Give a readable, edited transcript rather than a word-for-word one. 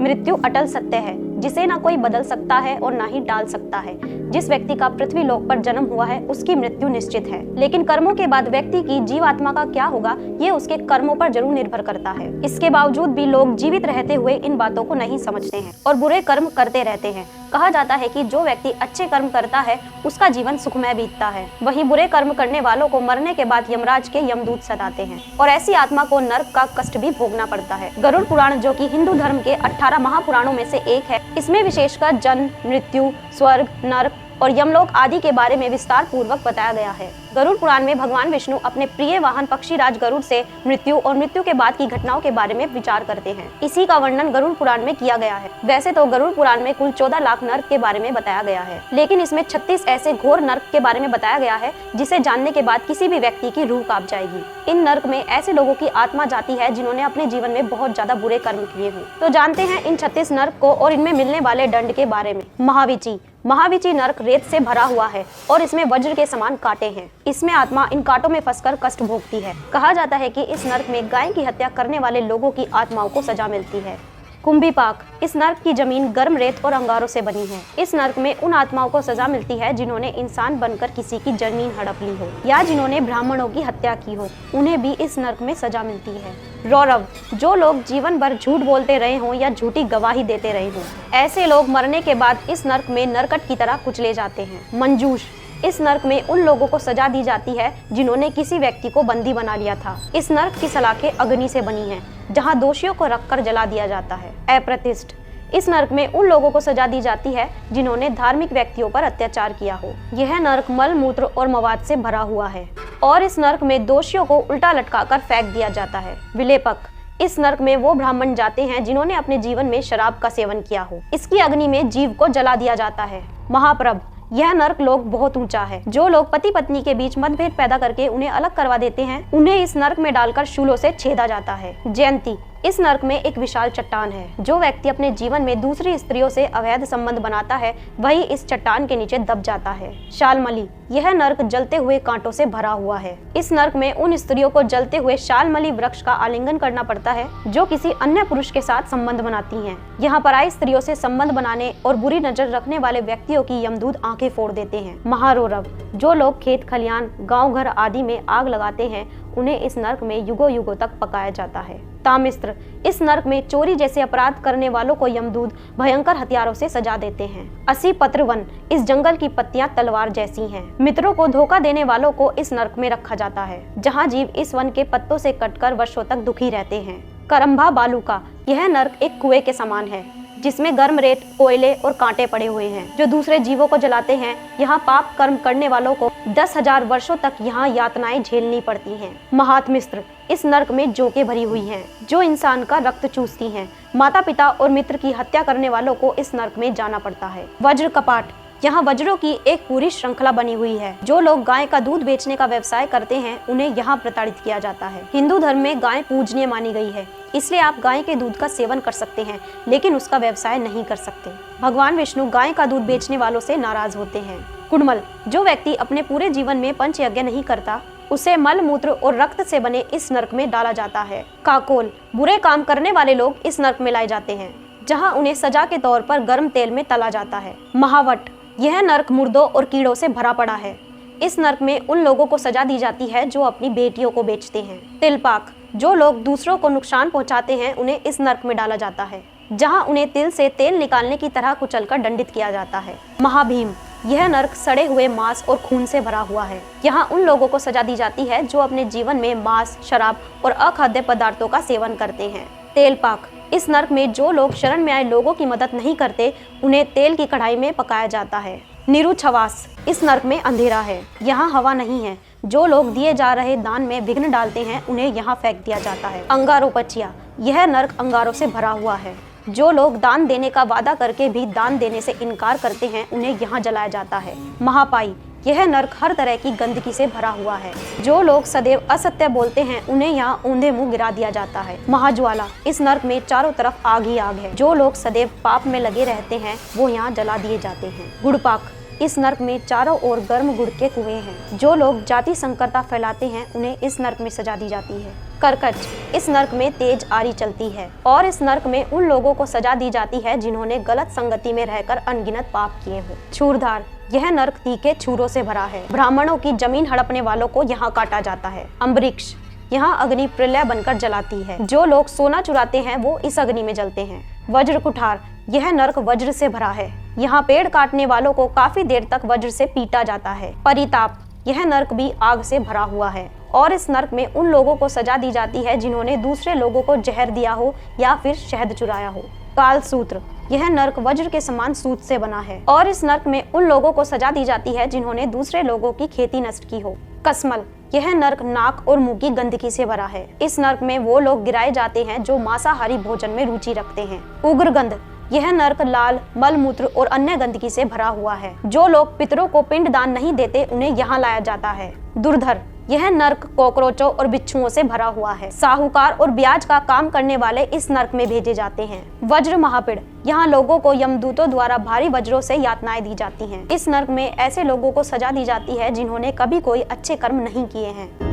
मृत्यु अटल सत्य है जिसे ना कोई बदल सकता है और ना ही टाल सकता है। जिस व्यक्ति का पृथ्वी लोक पर जन्म हुआ है उसकी मृत्यु निश्चित है, लेकिन कर्मों के बाद व्यक्ति की जीवात्मा का क्या होगा ये उसके कर्मों पर जरूर निर्भर करता है। इसके बावजूद भी लोग जीवित रहते हुए इन बातों को नहीं समझते हैं और बुरे कर्म करते रहते हैं। कहा जाता है कि जो व्यक्ति अच्छे कर्म करता है उसका जीवन सुखमय बीतता है, वहीं बुरे कर्म करने वालों को मरने के बाद यमराज के यमदूत सताते हैं और ऐसी आत्मा को नर्क का कष्ट भी भोगना पड़ता है। गरुड़ पुराण, जो कि हिंदू धर्म के 18 महापुराणों में से एक है, इसमें विशेषकर जन्म, मृत्यु, स्वर्ग, नर्क और यमलोक आदि के बारे में विस्तार पूर्वक बताया गया है। गरुड़ पुराण में भगवान विष्णु अपने प्रिय वाहन पक्षीराज गरुड़ से मृत्यु और मृत्यु के बाद की घटनाओं के बारे में विचार करते हैं। इसी का वर्णन गरुड़ पुराण में किया गया है। वैसे तो गरुड़ पुराण में कुल 14 लाख नर्क के बारे में बताया गया है, लेकिन इसमें 36 ऐसे घोर नर्क के बारे में बताया गया है जिसे जानने के बाद किसी भी व्यक्ति की रूह कांप जाएगी। इन नर्क में ऐसे लोगों की आत्मा जाती है जिन्होंने अपने जीवन में बहुत ज्यादा बुरे कर्म किए हों। तो जानते हैं इन 36 नर्क को और इनमें मिलने वाले दंड के बारे में। महावीची नर्क रेत से भरा हुआ है और इसमें वज्र के समान कांटे हैं। इसमें आत्मा इन कांटों में फंसकर कष्ट भोगती है। कहा जाता है कि इस नर्क में गाय की हत्या करने वाले लोगों की आत्माओं को सजा मिलती है। कुंभीपाक, इस नर्क की जमीन गर्म रेत और अंगारों से बनी है। इस नर्क में उन आत्माओं को सजा मिलती है जिन्होंने इंसान बनकर किसी की जमीन हड़प ली हो या जिन्होंने ब्राह्मणों की हत्या की हो, उन्हें भी इस नर्क में सजा मिलती है। रौरव, जो लोग जीवन भर झूठ बोलते रहे हों या झूठी गवाही देते रहे हों, ऐसे लोग मरने के बाद इस नर्क में नरकट की तरह कुचले जाते हैं। मंजूष, इस नर्क में उन लोगों को सजा दी जाती है जिन्होंने किसी व्यक्ति को बंदी बना लिया था। इस नर्क की सलाखें अग्नि से बनी हैं, जहां दोषियों को रखकर जला दिया जाता है। अप्रतिष्ठ, इस नर्क में उन लोगों को सजा दी जाती है जिन्होंने धार्मिक व्यक्तियों पर अत्याचार किया हो। यह नर्क मल, मूत्र और मवाद से भरा हुआ है और इस नर्क में दोषियों को उल्टा लटकाकर फेंक दिया जाता है। विलेपक, इस नर्क में वो ब्राह्मण जाते हैं जिन्होंने अपने जीवन में शराब का सेवन किया हो। इसकी अग्नि में जीव को जला दिया जाता है। महाप्रभ, यह नर्क लोक बहुत ऊंचा है। जो लोग पति पत्नी के बीच मतभेद पैदा करके उन्हें अलग करवा देते हैं, उन्हें इस नर्क में डालकर शूलों से छेदा जाता है। जयंती, इस नर्क में एक विशाल चट्टान है। जो व्यक्ति अपने जीवन में दूसरी स्त्रियों से अवैध संबंध बनाता है वही इस चट्टान के नीचे दब जाता है। शालमली, यह नर्क जलते हुए कांटों से भरा हुआ है। इस नर्क में उन स्त्रियों को जलते हुए शालमली वृक्ष का आलिंगन करना पड़ता है जो किसी अन्य पुरुष के साथ संबंध बनाती हैं। यहाँ पराई स्त्रियों से संबंध बनाने और बुरी नजर रखने वाले व्यक्तियों की यमदूत आंखें फोड़ देते हैं। महारौरव, जो लोग खेत खलियान, गाँव घर आदि में आग लगाते हैं उन्हें इस नर्क में युगों युगों तक पकाया जाता है। तामिस्त्र, इस नर्क में चोरी जैसे अपराध करने वालों को यमदूत भयंकर हथियारों से सजा देते हैं। 80 पत्र वन, इस जंगल की पत्तियां तलवार जैसी हैं। मित्रों को धोखा देने वालों को इस नर्क में रखा जाता है, जहां जीव इस वन के पत्तों से कटकर वर्षों तक दुखी रहते हैं। करम्भा बालूका, यह नर्क एक कुएं के समान है जिसमें गर्म रेत, कोयले और कांटे पड़े हुए हैं जो दूसरे जीवों को जलाते हैं। यहाँ पाप कर्म करने वालों को 10,000 वर्षों तक यहाँ यातनाएं झेलनी पड़ती हैं। महात्मिस्त्र, इस नर्क में जोकें भरी हुई हैं जो इंसान का रक्त चूसती हैं। माता पिता और मित्र की हत्या करने वालों को इस नर्क में जाना पड़ता है। वज्र कपाट, यहाँ वज्रों की एक पूरी श्रृंखला बनी हुई है। जो लोग गाय का दूध बेचने का व्यवसाय करते हैं उन्हें यहाँ प्रताड़ित किया जाता है। हिंदू धर्म में गाय पूजनीय मानी गई है, इसलिए आप गाय के दूध का सेवन कर सकते हैं लेकिन उसका व्यवसाय नहीं कर सकते। भगवान विष्णु गाय का दूध बेचने वालों से नाराज होते हैं। कुड़मल, जो व्यक्ति अपने पूरे जीवन में पंच यज्ञ नहीं करता उसे मल, मूत्र और रक्त से बने इस नर्क में डाला जाता है। काकोल, बुरे काम करने वाले लोग इस नर्क में लाए जाते हैं जहाँ उन्हें सजा के तौर पर गर्म तेल में तला जाता है। महावट, यह नर्क मुर्दों और कीड़ों से भरा पड़ा है। इस नर्क में उन लोगों को सजा दी जाती है जो अपनी बेटियों को बेचते हैं। तिलपाक, जो लोग दूसरों को नुकसान पहुंचाते हैं उन्हें इस नर्क में डाला जाता है जहां उन्हें तिल से तेल निकालने की तरह कुचलकर दंडित किया जाता है। महाभीम, यह नर्क सड़े हुए मांस और खून से भरा हुआ है। यहाँ उन लोगों को सजा दी जाती है जो अपने जीवन में मांस, शराब और अखाद्य पदार्थों का सेवन करते हैं। तेलपाक, इस नर्क में जो लोग शरण में आए लोगों की मदद नहीं करते उन्हें तेल की कढ़ाई में पकाया जाता है। निरुच्छवास, इस नर्क में अंधेरा है, यहाँ हवा नहीं है। जो लोग दिए जा रहे दान में विघ्न डालते हैं उन्हें यहाँ फेंक दिया जाता है। अंगारोपचिया, यह नर्क अंगारों से भरा हुआ है। जो लोग दान देने का वादा करके भी दान देने से इनकार करते हैं उन्हें यहाँ जलाया जाता है। महापाई, यह नर्क हर तरह की गंदगी से भरा हुआ है। जो लोग सदैव असत्य बोलते हैं उन्हें यहाँ ऊंधे मुंह गिरा दिया जाता है। महाज्वाला, इस नर्क में चारों तरफ आग ही आग है। जो लोग सदैव पाप में लगे रहते हैं वो यहाँ जला दिए जाते हैं। गुड़पाक, इस नर्क में चारों ओर गर्म गुड़ के कुएं हैं। जो लोग जाति संकरता फैलाते हैं उन्हें इस नर्क में सजा दी जाती है। कर्कच, इस नर्क में तेज आरी चलती है और इस नर्क में उन लोगों को सजा दी जाती है जिन्होंने गलत संगति में रहकर अनगिनत पाप किए हो। छूरधार, यह नर्क तीखे छुरों से भरा है। ब्राह्मणों की जमीन हड़पने वालों को यहाँ काटा जाता है। अम्बरीक्ष, यहाँ अग्नि प्रलय बनकर जलाती है। जो लोग सोना चुराते हैं वो इस अग्नि में जलते हैं। वज्र कुठार, यह नर्क वज्र से भरा है। यहाँ पेड़ काटने वालों को काफी देर तक वज्र से पीटा जाता है। परिताप, यह नर्क भी आग से भरा हुआ है और इस नर्क में उन लोगों को सजा दी जाती है जिन्होंने दूसरे लोगों को जहर दिया हो या फिर शहद चुराया हो। कालसूत्र, यह नर्क वज्र के समान सूत से बना है और इस नर्क में उन लोगों को सजा दी जाती है जिन्होंने दूसरे लोगों की खेती नष्ट की हो। कसमल, यह नर्क नाक और मुंह की गंदगी से भरा है। इस नर्क में वो लोग गिराए जाते हैं जो मांसाहारी भोजन में रुचि रखते हैं। उग्रगंध, यह नर्क लाल, मल मूत्र और अन्य गंदगी से भरा हुआ है। जो लोग पितरों को पिंड दान नहीं देते उन्हें यहाँ लाया जाता है। दुर्धर, यह नर्क कॉकरोचों और बिच्छुओं से भरा हुआ है। साहूकार और ब्याज का काम करने वाले इस नर्क में भेजे जाते हैं। वज्र महापीड़, यहाँ लोगों को यमदूतों द्वारा भारी वज्रों से यातनाएं दी जाती हैं। इस नर्क में ऐसे लोगों को सजा दी जाती है जिन्होंने कभी कोई अच्छे कर्म नहीं किए हैं।